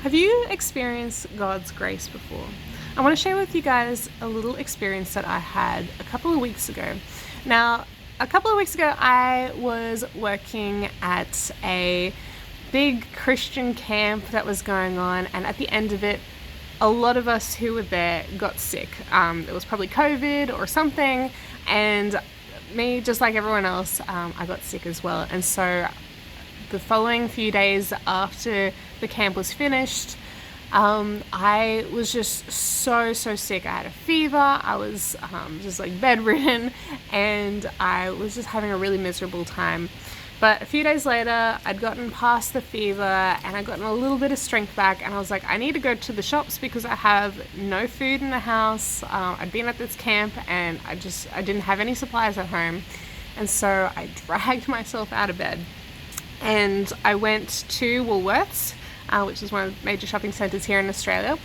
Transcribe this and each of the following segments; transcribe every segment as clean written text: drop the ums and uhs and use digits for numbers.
Have you experienced God's grace before? I want to share with you guys a little experience that I had a couple of weeks ago. Now, a couple of weeks ago, I was working at a big Christian camp that was going on, and at the end of it, a lot of us who were there got sick. It was probably COVID or something, and me, just like everyone else, I got sick as well. And so the following few days after the camp was finished, I was just so sick. I had a fever, I was just like bedridden, and I was just having a really miserable time. But a few days later, I'd gotten past the fever and I'd gotten a little bit of strength back, and I was like, I need to go to the shops because I have no food in the house. I'd been at this camp and I didn't have any supplies at home. And so I dragged myself out of bed and I went to Woolworths, which is one of the major shopping centres here in Australia.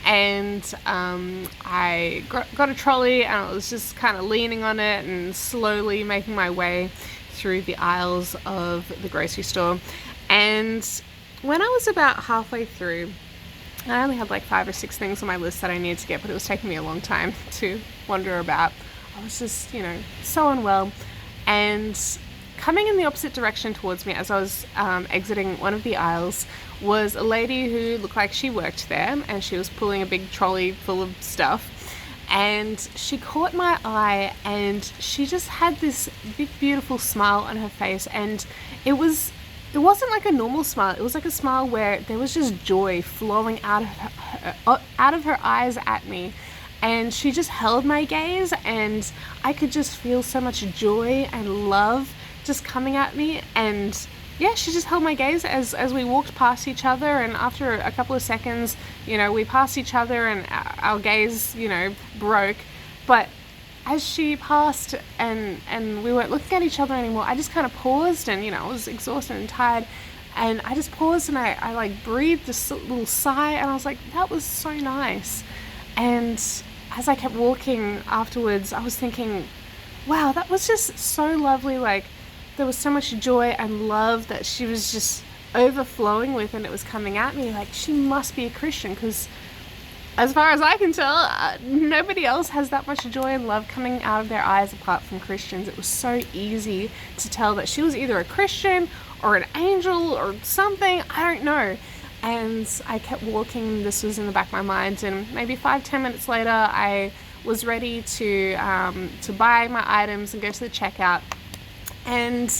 And I got a trolley, and I was just kind of leaning on it and slowly making my way through the aisles of the grocery store. And when I was about halfway through, I only had like 5 or 6 things on my list that I needed to get, but it was taking me a long time to wander about. I was just, so unwell. And coming in the opposite direction towards me as I was exiting one of the aisles was a lady who looked like she worked there, and she was pulling a big trolley full of stuff. And she caught my eye, and she just had this big beautiful smile on her face, and it wasn't like a normal smile. It was like a smile where there was just joy flowing out of her eyes at me. And she just held my gaze, and I could just feel so much joy and love just coming at me. And yeah, she just held my gaze as we walked past each other, and after a couple of seconds, we passed each other and our gaze, broke. But as she passed and we weren't looking at each other anymore, I just kind of paused, and I was exhausted and tired, and I just paused and I like breathed this little sigh, and I was like, that was so nice. And as I kept walking afterwards, I was thinking, wow, that was just so lovely. Like, there was so much joy and love that she was just overflowing with, and it was coming at me. Like, she must be a Christian, because as far as I can tell, nobody else has that much joy and love coming out of their eyes apart from Christians. It was so easy to tell that she was either a Christian or an angel or something, I don't know. And I kept walking. This was in the back of my mind, and maybe 5-10 minutes later, I was ready to buy my items and go to the checkout. And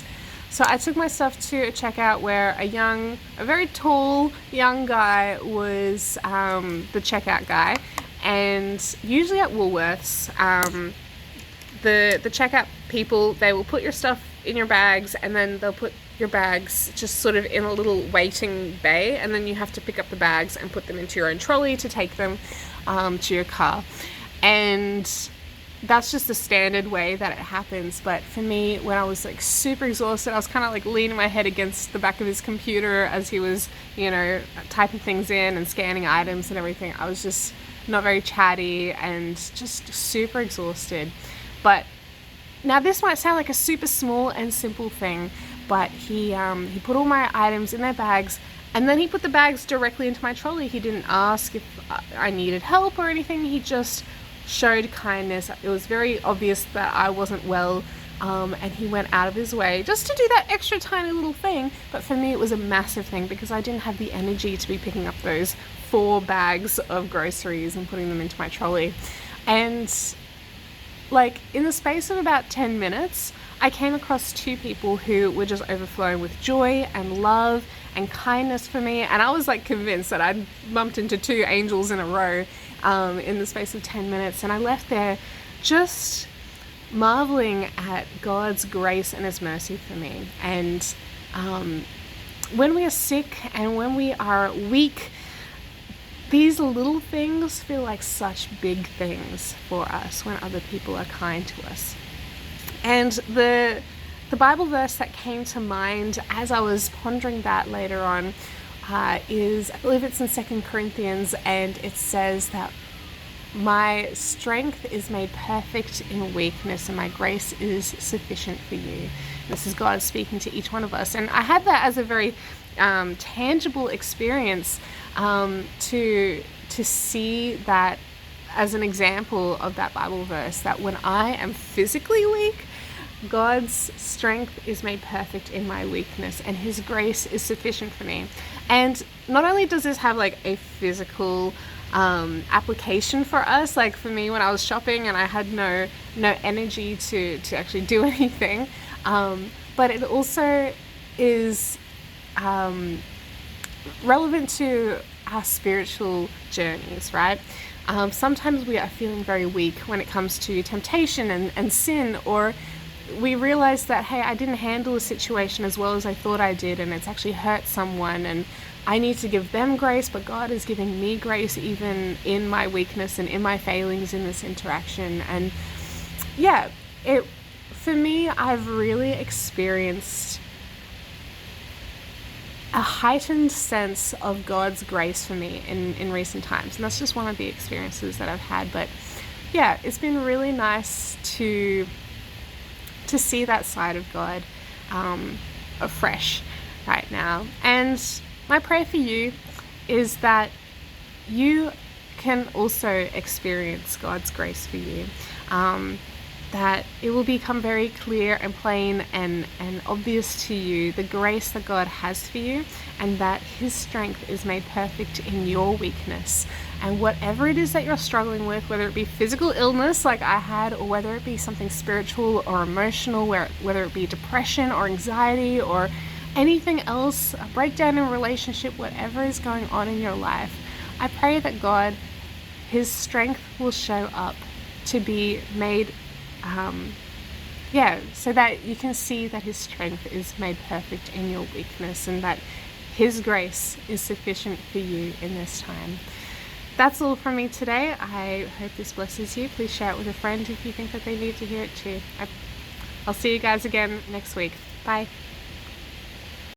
so I took my stuff to a checkout where a very tall young guy was the checkout guy. And usually at Woolworths, the checkout people, they will put your stuff in your bags, and then they'll put your bags just sort of in a little waiting bay, and then you have to pick up the bags and put them into your own trolley to take them to your car. And that's just the standard way that it happens. But for me, when I was like super exhausted, I was kind of like leaning my head against the back of his computer as he was, typing things in and scanning items and everything. I was just not very chatty and just super exhausted. But now this might sound like a super small and simple thing, but he put all my items in their bags, and then he put the bags directly into my trolley. He didn't ask if I needed help or anything. He just showed kindness. It was very obvious that I wasn't well, and he went out of his way just to do that extra tiny little thing. But for me, it was a massive thing, because I didn't have the energy to be picking up those 4 bags of groceries and putting them into my trolley. And like, in the space of about 10 minutes, I came across 2 people who were just overflowing with joy and love and kindness for me, and I was like convinced that I'd bumped into 2 angels in a row in the space of 10 minutes. And I left there just marveling at God's grace and His mercy for me. And when we are sick and when we are weak, these little things feel like such big things for us when other people are kind to us. And the Bible verse that came to mind as I was pondering that later on is, I believe it's in 2 Corinthians, and it says that my strength is made perfect in weakness, and my grace is sufficient for you. This is God speaking to each one of us. And I had that as a very tangible experience to see that as an example of that Bible verse, that when I am physically weak, God's strength is made perfect in my weakness, and his grace is sufficient for me. And not only does this have like a physical application for us, like for me when I was shopping and I had no energy to actually do anything, but it also is relevant to our spiritual journeys, right? Sometimes we are feeling very weak when it comes to temptation and sin, or we realize that, hey, I didn't handle a situation as well as I thought I did, and it's actually hurt someone, and I need to give them grace, but God is giving me grace even in my weakness and in my failings in this interaction. And yeah, for me, I've really experienced a heightened sense of God's grace for me in recent times. And that's just one of the experiences that I've had. But yeah, it's been really nice to see that side of God afresh right now. And my prayer for you is that you can also experience God's grace for you. That it will become very clear and plain and obvious to you the grace that God has for you, and that his strength is made perfect in your weakness. And whatever it is that you're struggling with, whether it be physical illness like I had, or whether it be something spiritual or emotional, whether it be depression or anxiety or anything else, a breakdown in relationship, whatever is going on in your life, I pray that God, his strength will show up to be made so that you can see that his strength is made perfect in your weakness, and that his grace is sufficient for you in this time. That's all from me today. I hope this blesses you. Please share it with a friend if you think that they need to hear it too. I'll see you guys again next week. Bye.